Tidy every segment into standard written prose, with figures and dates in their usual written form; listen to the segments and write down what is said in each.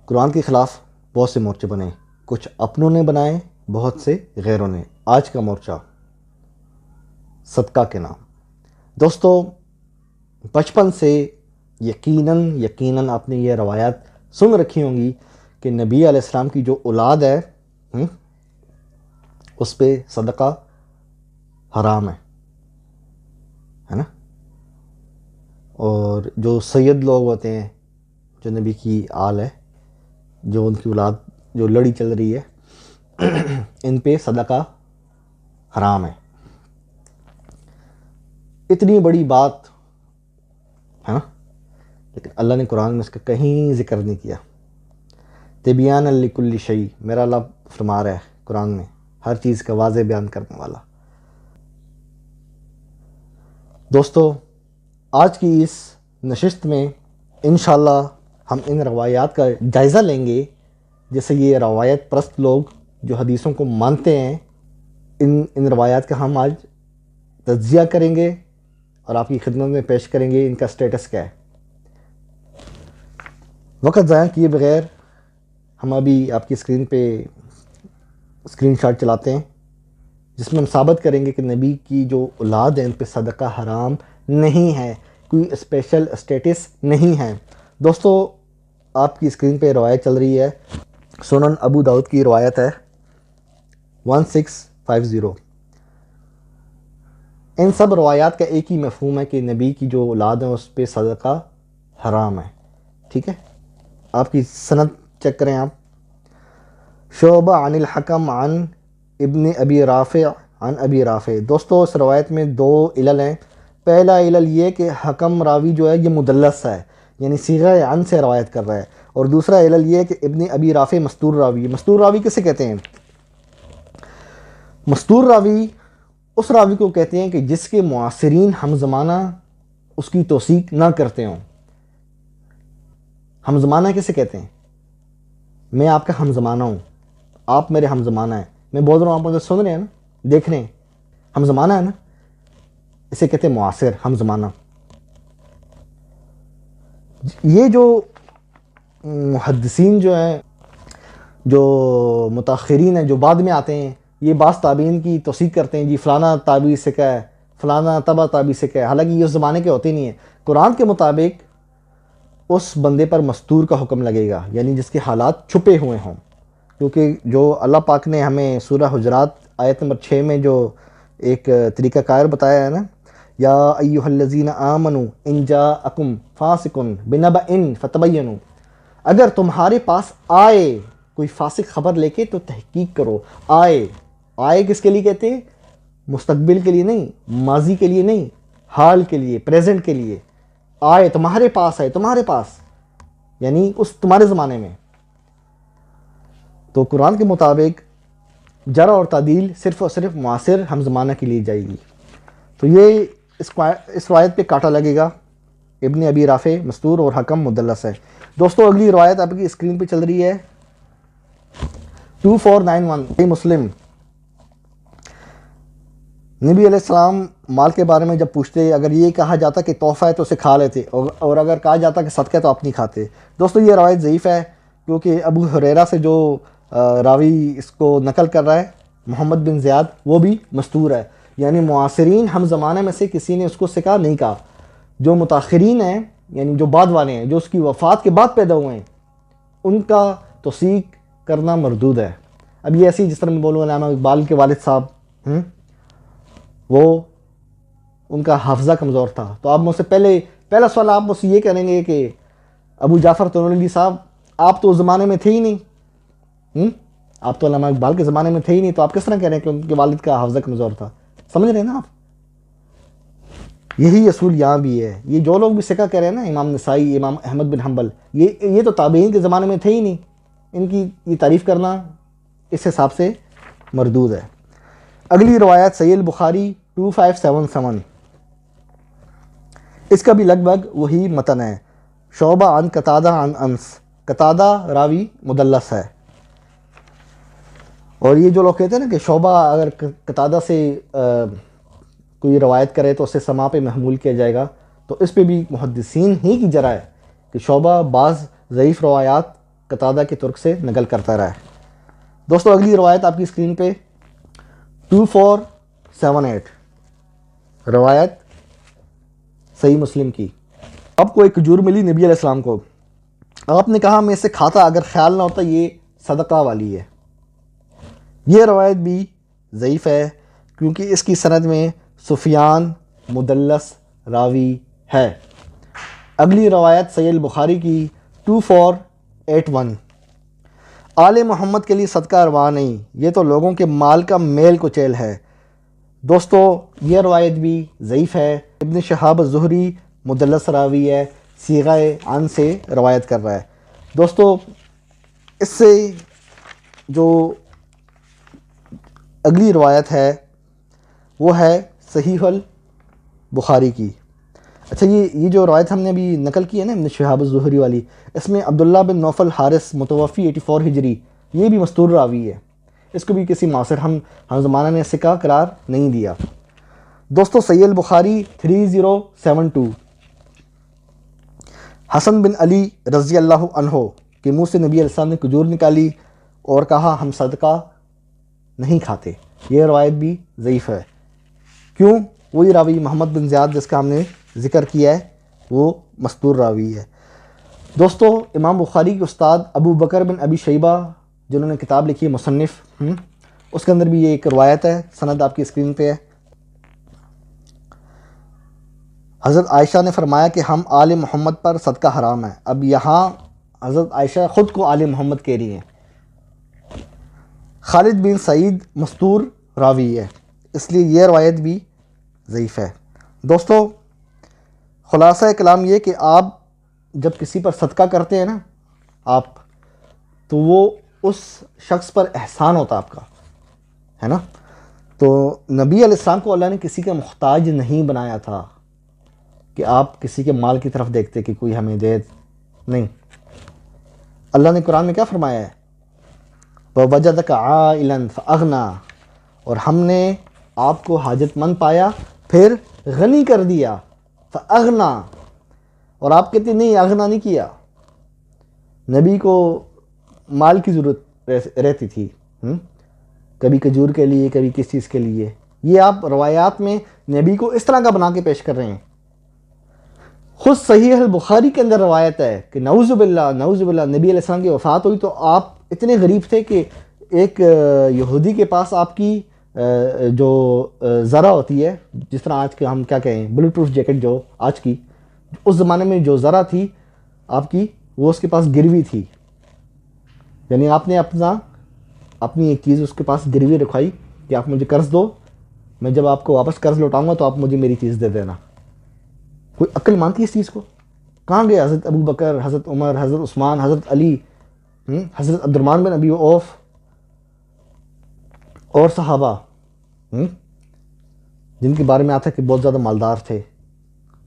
قرآن کے خلاف بہت سے مورچے بنے، کچھ اپنوں نے بنائے، بہت سے غیروں نے۔ آج کا مورچہ صدقہ کے نام۔ دوستو، بچپن سے یقیناً آپ نے یہ روایات سن رکھی ہوں گی کہ نبی علیہ السلام کی جو اولاد ہے اس پہ صدقہ حرام ہے نا۔ اور جو سید لوگ ہوتے ہیں، جو نبی کی آل ہے، جو ان کی اولاد جو لڑی چل رہی ہے، ان پہ صدقہ حرام ہے۔ اتنی بڑی بات ہے نا، لیکن اللہ نے قرآن میں اس کا کہیں ذکر نہیں کیا۔ تبیان لکل شیء، میرا اللہ فرما رہا ہے قرآن میں، ہر چیز کا واضح بیان کرنے والا۔ دوستو، آج کی اس نشست میں انشاءاللہ ہم ان روایات کا جائزہ لیں گے، جیسے یہ روایت پرست لوگ جو حدیثوں کو مانتے ہیں، ان روایات کا ہم آج تجزیہ کریں گے اور آپ کی خدمت میں پیش کریں گے ان کا سٹیٹس کیا ہے۔ وقت ضائع کیے بغیر ہم ابھی آپ کی اسکرین پہ اسکرین شاٹ چلاتے ہیں، جس میں ہم ثابت کریں گے کہ نبی کی جو اولاد ہیں ان پہ صدقہ حرام نہیں ہے، کوئی اسپیشل اسٹیٹس نہیں ہے۔ دوستو، آپ کی اسکرین پہ روایت چل رہی ہے، سنن ابو داؤد کی روایت ہے 1650۔ ان سب روایات کا ایک ہی مفہوم ہے کہ نبی کی جو اولاد ہیں اس پہ صدقہ حرام ہے، ٹھیک ہے۔ آپ کی سند چیک کریں آپ۔ شعبہ عن الحکم عن ابن ابی رافع عن ابی رافع۔ دوستو، اس روایت میں دو علل ہیں۔ پہلا علل یہ کہ حکم راوی جو ہے یہ مدلس ہے، یعنی صیغہ عن سے روایت کر رہا ہے، اور دوسرا علل یہ ہے کہ ابن ابی رافع مستور راوی ہے۔ مستور راوی کسے کہتے ہیں؟ مستور راوی اس راوی کو کہتے ہیں کہ جس کے معاصرین ہم زمانہ اس کی توثیق نہ کرتے ہوں۔ ہم زمانہ کسے کہتے ہیں؟ میں آپ کا ہم زمانہ ہوں، آپ میرے ہم زمانہ ہیں، میں بول رہا ہوں، آپ مجھے سن رہے ہیں نا، دیکھ رہے ہیں، ہم زمانہ ہے نا، اسے کہتے ہیں معاصر، ہم زمانہ۔ یہ جو محدثین جو ہیں، جو متاخرین ہیں، جو بعد میں آتے ہیں، یہ بعض تابعین کی توثیق کرتے ہیں، جی فلانا تابعی سے کہا ہے، فلانا تبع تابعی سے کہا ہے، حالانکہ یہ اس زمانے کے ہوتے نہیں ہیں۔ قرآن کے مطابق اس بندے پر مستور کا حکم لگے گا، یعنی جس کے حالات چھپے ہوئے ہوں، کیونکہ جو اللہ پاک نے ہمیں سورہ حجرات آیت نمبر 6 میں جو ایک طریقہ کار بتایا ہے نا، یا ایھا الذین آمنوا ان جاءکم فاسق بنبأ فتبینوا، اگر تمہارے پاس آئے کوئی فاسق خبر لے کے تو تحقیق کرو۔ آئے کس کے لیے کہتے ہیں؟ مستقبل کے لیے نہیں، ماضی کے لیے نہیں، حال کے لیے، پریزنٹ کے لیے۔ آئے تمہارے پاس، آئے تمہارے پاس، یعنی اس تمہارے زمانے میں۔ تو قرآن کے مطابق جرح اور تعدیل صرف اور صرف معاصر ہم زمانہ کے لیے جائے گی۔ تو یہ اس روایت پہ کاٹا لگے گا، ابن ابی رافع مستور اور حکم مدلس ہے۔ دوستو، اگلی روایت آپ کی اسکرین پہ چل رہی ہے 2491 مسلم۔ نبی علیہ السلام مال کے بارے میں جب پوچھتے، اگر یہ کہا جاتا کہ تحفہ ہے تو اسے کھا لیتے، اور اگر کہا جاتا کہ صدقہ ہے تو آپ نہیں کھاتے۔ دوستو، یہ روایت ضعیف ہے، کیونکہ ابو ہریرہ سے جو راوی اس کو نقل کر رہا ہے، محمد بن زیاد، وہ بھی مستور ہے، یعنی معاصرین ہم زمانے میں سے کسی نے اس کو سکھا نہیں کہا۔ جو متاخرین ہیں، یعنی جو بعد والے ہیں، جو اس کی وفات کے بعد پیدا ہوئے ہیں، ان کا توثیق کرنا مردود ہے۔ اب یہ ایسی، جس طرح میں بولوں علامہ اقبال کے والد صاحب، وہ ان کا حافظہ کمزور تھا، تو آپ مجھ سے پہلا سوال آپ مجھ سے یہ کریں گے کہ ابو جعفر تونلی صاحب، آپ تو اس زمانے میں تھے ہی نہیں، آپ تو علامہ اقبال کے زمانے میں تھے ہی نہیں، تو آپ کس طرح کہہ رہے ہیں کہ ان کے والد کا حافظہ کمزور تھا؟ سمجھ رہے ہیں نا آپ؟ یہی اصول یہاں بھی ہے۔ یہ جو لوگ بھی سکہ کہہ رہے ہیں نا، امام نسائی، امام احمد بن حنبل، یہ تو تابعین کے زمانے میں تھے ہی نہیں، ان کی یہ تعریف کرنا اس حساب سے مردود ہے۔ اگلی روایت صحیح البخاری 2577، اس کا بھی لگ بھگ وہی متن ہے۔ شعبہ عن قتادہ عن انس، قتادہ راوی مدلس ہے، اور یہ جو لوگ کہتے ہیں نا کہ شعبہ اگر قتادہ سے کوئی روایت کرے تو اسے سما پہ محمول کیا جائے گا، تو اس پہ بھی محدثین ہی کی جرح ہے کہ شعبہ بعض ضعیف روایات قتادہ کے ترک سے نقل کرتا رہا ہے۔ دوستو اگلی روایت آپ کی اسکرین پہ 2478 روایت صحیح مسلم کی۔ آپ کو ایک کھجور ملی نبی علیہ السلام کو، آپ نے کہا میں اسے کھاتا اگر خیال نہ ہوتا یہ صدقہ والی ہے۔ یہ روایت بھی ضعیف ہے کیونکہ اس کی سند میں سفیان مدلس راوی ہے۔ اگلی روایت صحیح البخاری کی 2481 آل محمد کے لیے صدقہ روا نہیں، یہ تو لوگوں کے مال کا میل کچیل ہے۔ دوستو یہ روایت بھی ضعیف ہے۔ ابن شہاب الزہری مدلس راوی ہے، صیغہ عن سے روایت کر رہا ہے۔ دوستو اس سے جو اگلی روایت ہے وہ ہے صحیح البخاری کی۔ اچھا یہ جو روایت ہم نے ابھی نقل کی ہے نا ابن شہاب الزہری والی، اس میں عبداللہ بن نوفل حارث متوفی 84 ہجری، یہ بھی مستور راوی ہے، اس کو بھی کسی معاصر ہم زمانہ نے ثقہ قرار نہیں دیا۔ دوستو صحیح البخاری 3072 حسن بن علی رضی اللہ عنہ کے منہ سے نبی علیہ السلام نے کھجور نکالی اور کہا ہم صدقہ نہیں کھاتے، یہ روایت بھی ضعیف ہے۔ کیوں؟ وہی راوی محمد بن زیاد جس کا ہم نے ذکر کیا ہے وہ مستور راوی ہے۔ دوستو امام بخاری کے استاد ابو بکر بن ابی شیبہ جنہوں نے کتاب لکھی ہے مصنف، اس کے اندر بھی یہ ایک روایت ہے، سند آپ کی اسکرین پہ ہے۔ حضرت عائشہ نے فرمایا کہ ہم آل محمد پر صدقہ حرام ہے۔ اب یہاں حضرت عائشہ خود کو آل محمد کہہ رہی ہیں۔ خالد بن سعید مستور راوی ہے، اس لیے یہ روایت بھی ضعیف ہے۔ دوستو خلاصہ کلام یہ کہ آپ جب کسی پر صدقہ کرتے ہیں نا آپ، تو وہ اس شخص پر احسان ہوتا آپ کا، ہے نا۔ تو نبی علیہ السلام کو اللہ نے کسی کا محتاج نہیں بنایا تھا کہ آپ کسی کے مال کی طرف دیکھتے کہ کوئی ہمیں دے، نہیں۔ اللہ نے قرآن میں کیا فرمایا ہے؟ وَوَجَدَكَ عَائِلًا فَأَغْنَىٰ، اور ہم نے آپ کو حاجت مند پایا پھر غنی کر دیا، فَأَغْنَىٰ، اور آپ کہتے نہیں اغنا نہیں کیا، نبی کو مال کی ضرورت رہتی تھی، کبھی کھجور کے لیے کبھی کس چیز کے لیے۔ یہ آپ روایات میں نبی کو اس طرح کا بنا کے پیش کر رہے ہیں۔ خود صحیح البخاری کے اندر روایت ہے کہ نعوذ باللہ نبی علیہ السلام کی وفات ہوئی تو آپ اتنے غریب تھے کہ ایک یہودی کے پاس آپ کی جو ذرہ ہوتی ہے، جس طرح آج کے ہم کیا کہیں بلٹ پروف جیکٹ، جو آج کی اس زمانے میں جو ذرہ تھی آپ کی، وہ اس کے پاس گروی تھی، یعنی آپ نے اپنی ایک چیز اس کے پاس گروی رکھوائی کہ آپ مجھے قرض دو، میں جب آپ کو واپس قرض لوٹاؤں گا تو آپ مجھے میری چیز دے دینا۔ کوئی عقل مانتی ہے اس چیز کو؟ کہاں گئے حضرت ابو بکر، حضرت عمر، حضرت عثمان، حضرت علی، حضرت عبد الرحمن بن ابی عوف اور صحابہ جن کے بارے میں آتا ہے کہ بہت زیادہ مالدار تھے؟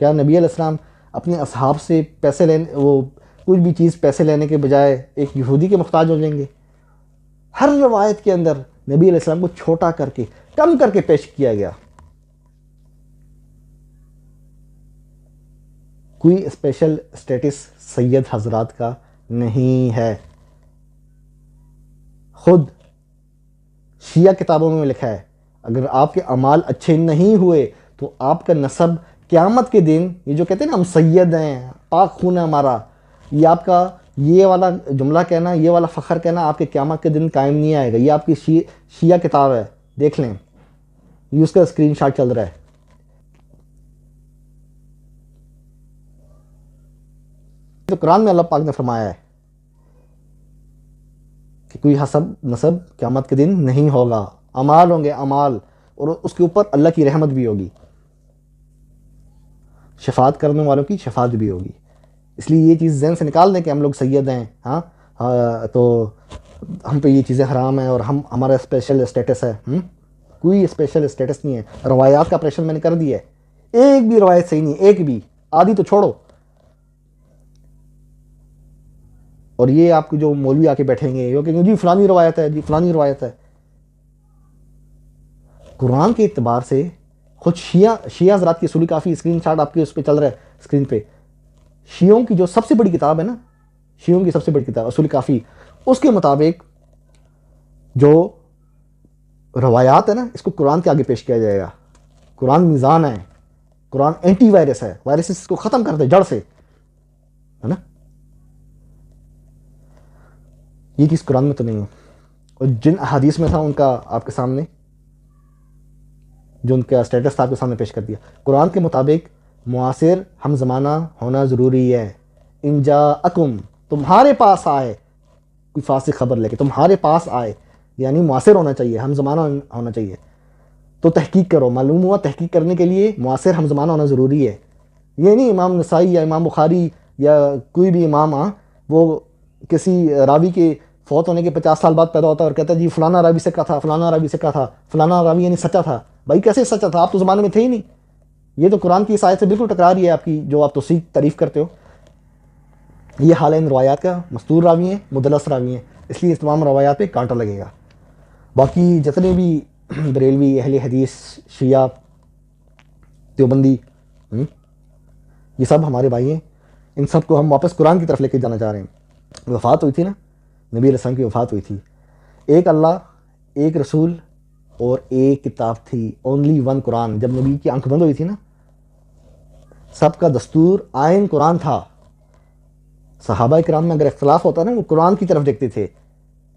کیا نبی علیہ السلام اپنے اصحاب سے پیسے لینے، وہ کوئی بھی چیز پیسے لینے کے بجائے ایک یہودی کے محتاج ہو جائیں گے؟ ہر روایت کے اندر نبی علیہ السلام کو چھوٹا کر کے کم کر کے پیش کیا گیا۔ کوئی اسپیشل اسٹیٹس سید حضرات کا نہیں ہے۔ خود شیعہ کتابوں میں لکھا ہے اگر آپ کے اعمال اچھے نہیں ہوئے تو آپ کا نسب قیامت کے دن، یہ جو کہتے ہیں نا ہم سید ہیں، پاک خون ہے ہمارا، یہ آپ کا یہ والا جملہ کہنا، یہ والا فخر کہنا آپ کے قیامت کے دن قائم نہیں آئے گا۔ یہ آپ کی شیعہ کتاب ہے، دیکھ لیں، یہ اس کا اسکرین شاٹ چل رہا ہے۔ تو قرآن میں اللہ پاک نے فرمایا ہے کہ کوئی حسب نسب قیامت کے دن نہیں ہوگا، اعمال ہوں گے اعمال، اور اس کے اوپر اللہ کی رحمت بھی ہوگی، شفاعت کرنے والوں کی شفاعت بھی ہوگی۔ اس لیے یہ چیز ذہن سے نکال دیں کہ ہم لوگ سید ہیں، تو ہم پہ یہ چیزیں حرام ہیں اور ہمارا اسپیشل اسٹیٹس ہے۔ کوئی اسپیشل اسٹیٹس نہیں ہے۔ روایات کا آپریشن میں نے کر دیا ہے، ایک بھی روایت صحیح نہیں، ایک بھی، آدھی تو چھوڑو۔ اور یہ آپ کے جو مولوی آ کے بیٹھیں گے یہ کہیں گے جی فلانی روایت ہے، جی فلانی روایت ہے۔ قرآن کے اعتبار سے خود شیعہ حضرات کی اصولی کافی اسکرین شاٹ آپ کے اس پہ چل رہا ہے اسکرین پہ، شیعوں کی جو سب سے بڑی کتاب ہے نا شیعوں کی سب سے بڑی کتاب اصول کافی، اس کے مطابق جو روایات ہے نا اس کو قرآن کے آگے پیش کیا جائے گا. قرآن میزان ہے، قرآن اینٹی وائرس ہے، وائرسز کو ختم کر دے جڑ سے، ہے نا. یہ چیز قرآن میں تو نہیں ہے. اور جن احادیث میں تھا ان کا آپ کے سامنے جو ان کا اسٹیٹس تھا آپ کے سامنے پیش کر دیا. قرآن کے مطابق معاصر ہم زمانہ ہونا ضروری ہے. ان جاءکم، تمہارے پاس آئے کوئی فاسق خبر لے کے، تمہارے پاس آئے یعنی معاصر ہونا چاہیے، ہم زمانہ ہونا چاہیے. تو تحقیق کرو. معلوم ہوا تحقیق کرنے کے لیے معاصر ہم زمانہ ہونا ضروری ہے. یہ نہیں امام نسائی یا امام بخاری یا کوئی بھی امام وہ کسی راوی کے فوت ہونے کے 50 سال بعد پیدا ہوتا ہے اور کہتا ہے جی فلانا راوی سے کہا تھا، فلانا راوی سے کہا تھا، فلانا راوی یعنی سچا تھا. بھائی کیسے سچا تھا؟ آپ تو زمانے میں تھے ہی نہیں. یہ تو قرآن کی اس آیت سے بالکل ٹکرا رہی ہے آپ کی جو آپ توثیق تعریف کرتے ہو. یہ حال ہے ان روایات کا. مستور راوی ہیں، مدلس راوی ہیں، اس لیے اس تمام روایات پہ کانٹا لگے گا. باقی جتنے بھی بریلوی، اہل حدیث، شیعہ، دیوبندی، یہ سب ہمارے بھائی ہیں. ان سب کو ہم واپس قرآن کی طرف لے کے جانا چاہ رہے ہیں. وفات ہوئی تھی نا، نبی علیہ السلام کی وفات ہوئی تھی. ایک اللہ، ایک رسول اور ایک کتاب تھی. اونلی ون قرآن. جب نبی کی آنکھ بند ہوئی تھی نا، سب کا دستور آئین قرآن تھا. صحابہ کرام میں اگر اختلاف ہوتا نا وہ قرآن کی طرف دیکھتے تھے.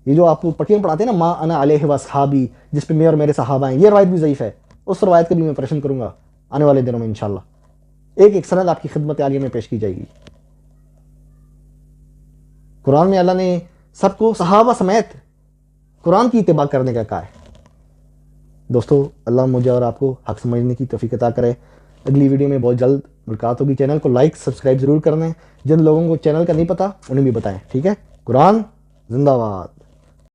یہ جو آپ کو پٹیاں پڑھاتے ہیں نا ما انا علیہ واصحابی، جس پہ میں اور میرے صحابہ ہیں، یہ روایت بھی ضعیف ہے. اس روایت کا بھی میں پریشن کروں گا آنے والے دنوں میں انشاءاللہ. ایک ایک سند آپ کی خدمت عالیہ میں پیش کی جائے گی. قرآن میں اللہ نے سب کو صحابہ سمیت قرآن کی اتباع کرنے کا کہا ہے. دوستو اللہ مجھے اور آپ کو حق سمجھنے کی توفیق عطا کرے. اگلی ویڈیو میں بہت جلد ملاقات ہوگی. چینل کو لائک سبسکرائب ضرور کرنا ہے. جن لوگوں کو چینل کا نہیں پتہ انہیں بھی بتائیں. ٹھیک ہے. قرآن زندہ باد.